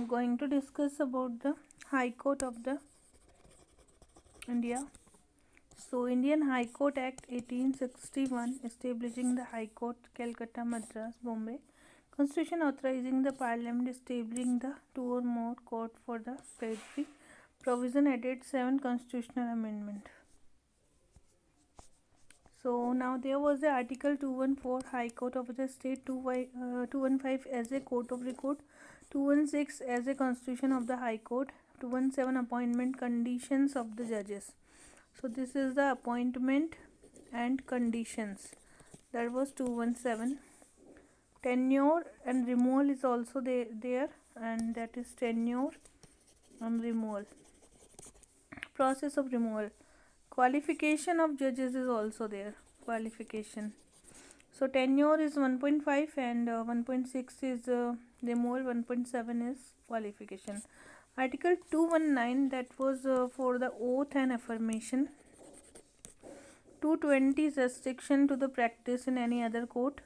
going to discuss about the High Court of the India. So, Indian High Court Act 1861 establishing the High Court, Calcutta, Madras, Bombay. Constitution authorizing the Parliament establishing the two or more court for the territory. Provision added 7 constitutional amendment. So now there was the Article 214 High Court of the State, 215 as a Court of Record, 216 as a Constitution of the High Court, 217 appointment conditions of the judges. So this is the appointment and conditions. That was 217. Tenure and removal is also there, and that is tenure and removal. Process of removal. Qualification of judges is also there. Qualification. So tenure is 1.5 and 1.6 is removal, 1.7 is qualification. Article 219 that was for the oath and affirmation. 220 is restriction to the practice in any other court.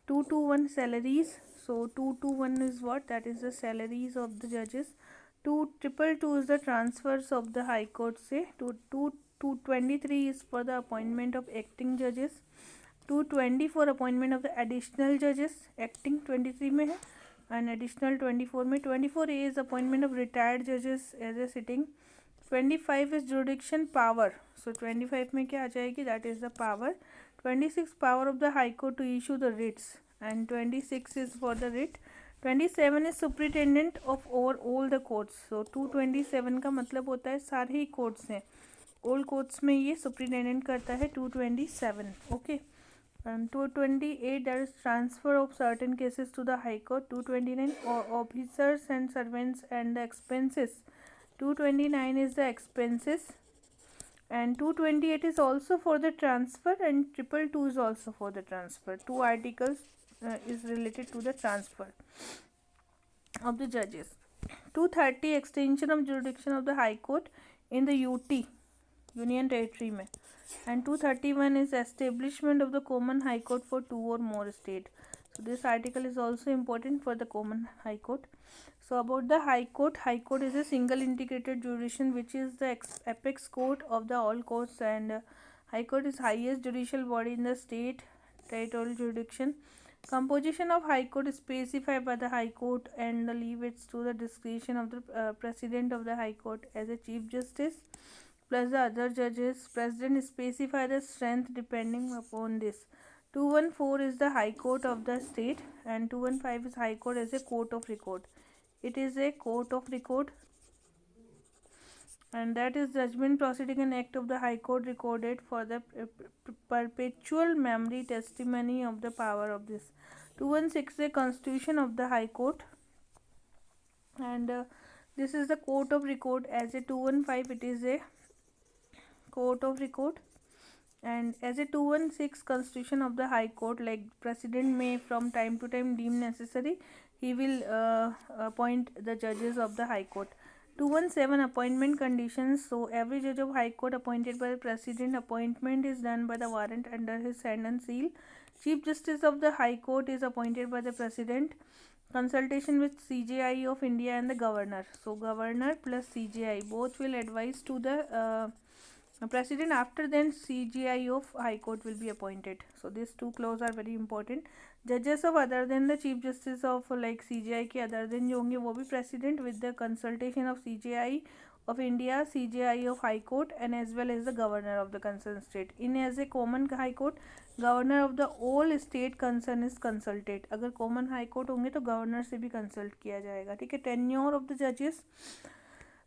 221 salaries. So 221 is what? That is the salaries of the judges. 222 is the transfers of the High Court say. 223 is for the appointment of acting judges. 224 appointment of the additional judges. Acting 23 में है and additional 24 में. 24A is appointment of retired judges as a sitting. 25 is jurisdiction power. So 25 में क्या आ जाएगी? That is the power. 26 power of the High Court to issue the writs and 26 is for the writ. 27 is superintendent of over all the courts. So 227 का मतलब होता है सारे ही courts हैं, all courts में ये superintendent करता है 227. Okay. And 228 that is transfer of certain cases to the High Court. 229 officers and servants and the expenses. 229 is the expenses and 228 is also for the transfer and 222 is also for the transfer. Two articles is related to the transfer of the judges. 230 extension of jurisdiction of the High Court in the UT Union Territory में and 231 is establishment of the common High Court for 2 or more state. So this article is also important for the common High Court. So about the High Court is a single integrated jurisdiction which is the apex court of the all courts and High Court is highest judicial body in the state territorial jurisdiction. Composition of High Court is specified by the High Court and leave it to the discretion of the President of the High Court as a Chief Justice plus the other judges. President specify the strength depending upon this. 214 is the High Court of the state and 215 is High Court as a court of record. It is a court of record and that is judgment proceeding and act of the High Court recorded for the perpetual memory testimony of the power of this. 216 is a constitution of the High Court and this is the court of record. As a 215 it is a court of record and as a 216 constitution of the High Court, like President may from time to time deem necessary, he will appoint the judges of the High Court. 217 appointment conditions. So every judge of High Court appointed by the President, appointment is done by the warrant under his hand and seal. Chief Justice of the High Court is appointed by the President. Consultation with CJI of India and the Governor. So Governor plus CJI both will advise to the President. After then CJI of High Court will be appointed. So these two clauses are very important. Judges of other than the Chief Justice of like CJI के other than जो होंगे वो भी President with the consultation of CJI of India, CJI of High Court and as well as the Governor of the concerned state. In as a common High Court, Governor of the all state concern is consulted. अगर common High Court होंगे तो Governor से भी consult किया जाएगा. ठीक है. Tenure of the judges.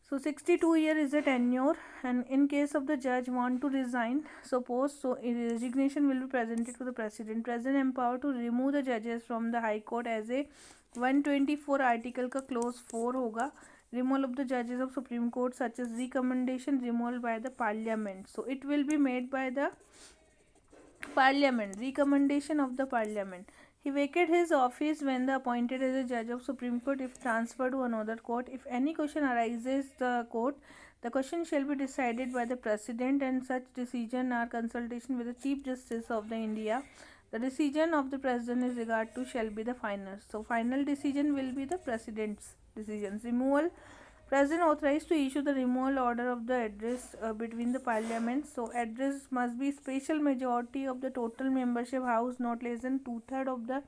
So 62 year is a tenure and in case of the judge want to resign, suppose so resignation will be presented to the President. President empowered to remove the judges from the High Court as a 124 article का clause 4 होगा. Removal of the judges of Supreme Court such as recommendation removal by the Parliament. So it will be made by the Parliament, recommendation of the Parliament. He vacated his office when the appointed as a judge of Supreme Court if transferred to another court. If any question arises the court, the question shall be decided by the President and such decision are consultation with the Chief Justice of the India The decision of the president is regard to shall be the final. So final decision will be the president's decisions. Removal. President authorized to issue the removal order of the address between the parliament. So address must be special majority of the total membership house, not less than 2/3 of the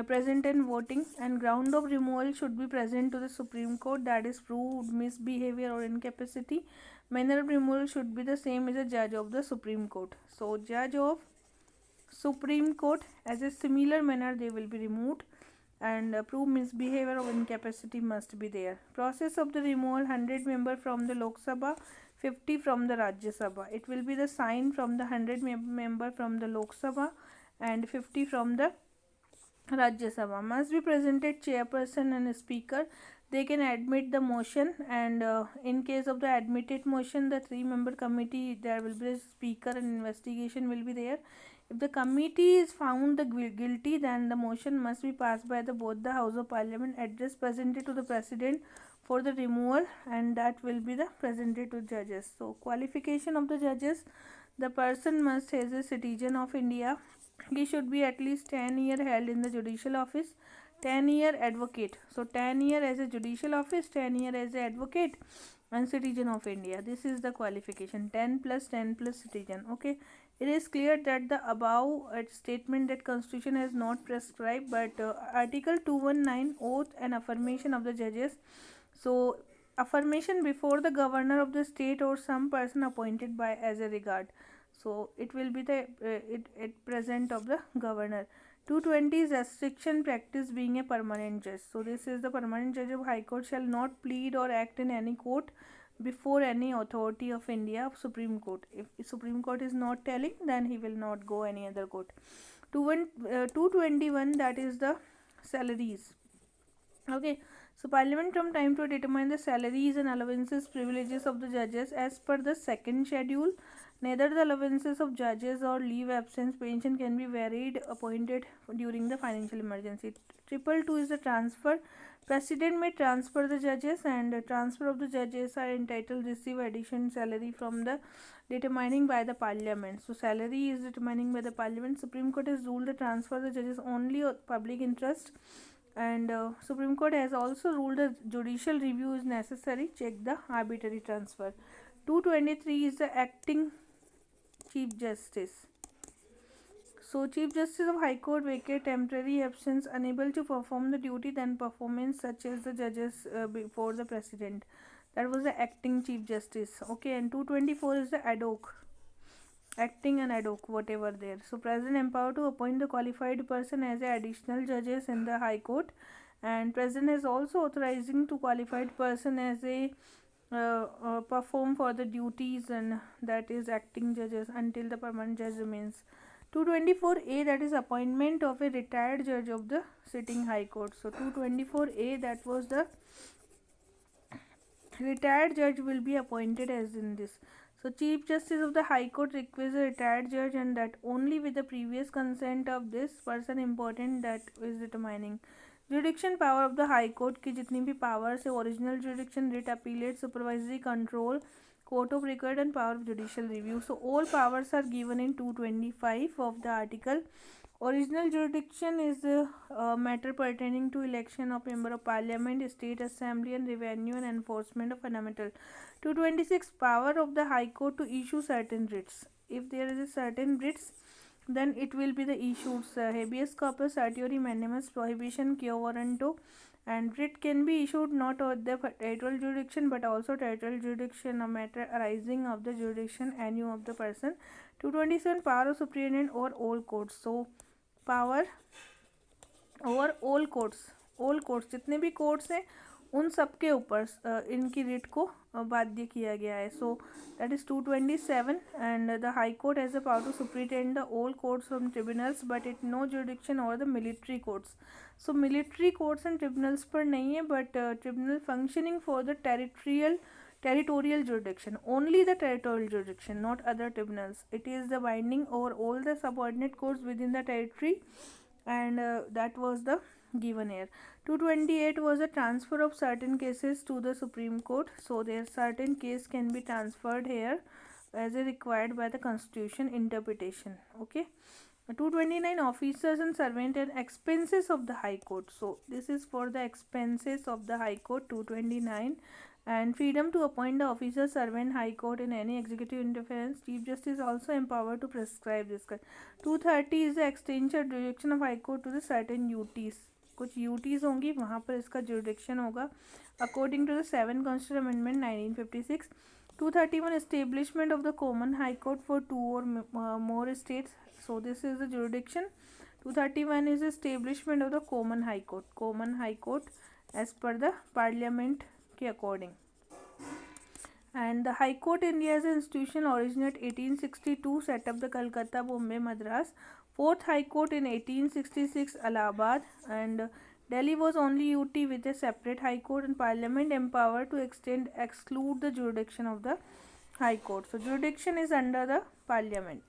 present and voting, and ground of removal should be present to the Supreme Court, that is proved misbehavior or incapacity. Manner of removal should be the same as a judge of the Supreme Court. So judge of Supreme Court, as a similar manner they will be removed, and prove misbehavior or incapacity must be there. Process of the removal: 100 member from the Lok Sabha, 50 from the Rajya Sabha. It will be the sign from the 100 member from the Lok Sabha and 50 from the Rajya Sabha. Must be presented chairperson and speaker. They can admit the motion, and in case of the admitted motion, the 3-member committee, there will be a speaker and investigation will be there. If the committee is found guilty, then the motion must be passed by both the House of Parliament. Address presented to the president for the removal, and that will be the presented to judges. So qualification of the judges: the person must is a citizen of India. He should be at least 10 years held in the judicial office, 10-year advocate. So 10 year as a judicial office, 10 year as a advocate, and citizen of India. This is the qualification: 10 plus 10 plus citizen. Okay. It is clear that the above statement that Constitution has not prescribed, but Article 219, oath and affirmation of the judges. So affirmation before the governor of the state or some person appointed by as a regard. So it will be the it present of the governor. 220 is restriction practice being a permanent judge. So this is the permanent judge of High Court shall not plead or act in any court before any authority of India, Supreme Court. If Supreme Court is not telling, then he will not go any other court. 221, that is the salaries. Okay. So Parliament from time to determine the salaries and allowances, privileges of the judges as per the second schedule. Neither the allowances of judges or leave absence pension can be varied appointed during the financial emergency. 222 is the transfer. President may transfer the judges, and transfer of the judges are entitled to receive additional salary from the determining by the parliament. So salary is determining by the parliament. Supreme Court has ruled the transfer of the judges only of public interest, and Supreme Court has also ruled a judicial review is necessary. Check the arbitrary transfer. 223 is the acting Chief Justice. So Chief Justice of High Court vacate temporary absence, unable to perform the duty, then performance such as the judges before the president. That was the acting Chief Justice. Okay, and 224 is the ad hoc. Acting and ad hoc, whatever there. So president empowered to appoint the qualified person as a additional judges in the High Court, and president is also authorizing to qualified person as a perform for the duties, and that is acting judges until the permanent judge remains. 224A, that is appointment of a retired judge of the sitting High Court. So 224A, that was the retired judge will be appointed as in this. So Chief Justice of the High Court requires a retired judge, and that only with the previous consent of this person. Important that is determining jurisdiction power of the High Court की जितनी भी powers है, original jurisdiction, writ appellate, supervisory control, court of record, and power of judicial review. So all powers are given in 225 of the article. Original jurisdiction is a matter pertaining to election of member of parliament, state assembly, and revenue and enforcement of fundamental. 226, power of the High Court to issue certain writs. If there is a certain writs, then it will be the issued habeas corpus, certiorari mandamus, prohibition, quo warranto, and writ can be issued not of the territorial jurisdiction but also territorial jurisdiction, a matter arising of the jurisdiction any of the person. 227, power of superintendent over all courts. So power over all courts जितने भी courts हैं उन सब के ऊपर इनकी writ को बाध्य किया गया है. So that is 227. And the high court has the power to superintend the all courts from tribunals but it no jurisdiction over the military courts. So military courts and tribunals पर नहीं है, but tribunal functioning for the territorial jurisdiction, only the territorial jurisdiction, not other tribunals. It is the binding over all the subordinate courts within the territory, and that was the given here. 228 was a transfer of certain cases to the Supreme Court. So there certain case can be transferred here as required by the Constitution interpretation. Okay. 229 officers and servant and expenses of the High Court. So this is for the expenses of the High Court. 229. And freedom to appoint the officer, servant, High Court in any executive interference. Chief Justice also empowered to prescribe this. 230 is the extension jurisdiction of High Court to the certain UTs. कुछ UTs होंगी वहाँ पर इसका jurisdiction होगा according to the 7 Constitutional Amendment 1956. 231 establishment of the Common High Court for 2 or more states. So this is the jurisdiction. 231 is establishment of the Common High Court. Common High Court as per the Parliament के according. And the High Court India as an institution originated 1862, set up the Calcutta, Bombay, Madras. Fourth High Court in 1866, Allahabad, and Delhi was only UT with a separate High Court, and Parliament empowered to exclude the jurisdiction of the High Court. So jurisdiction is under the Parliament.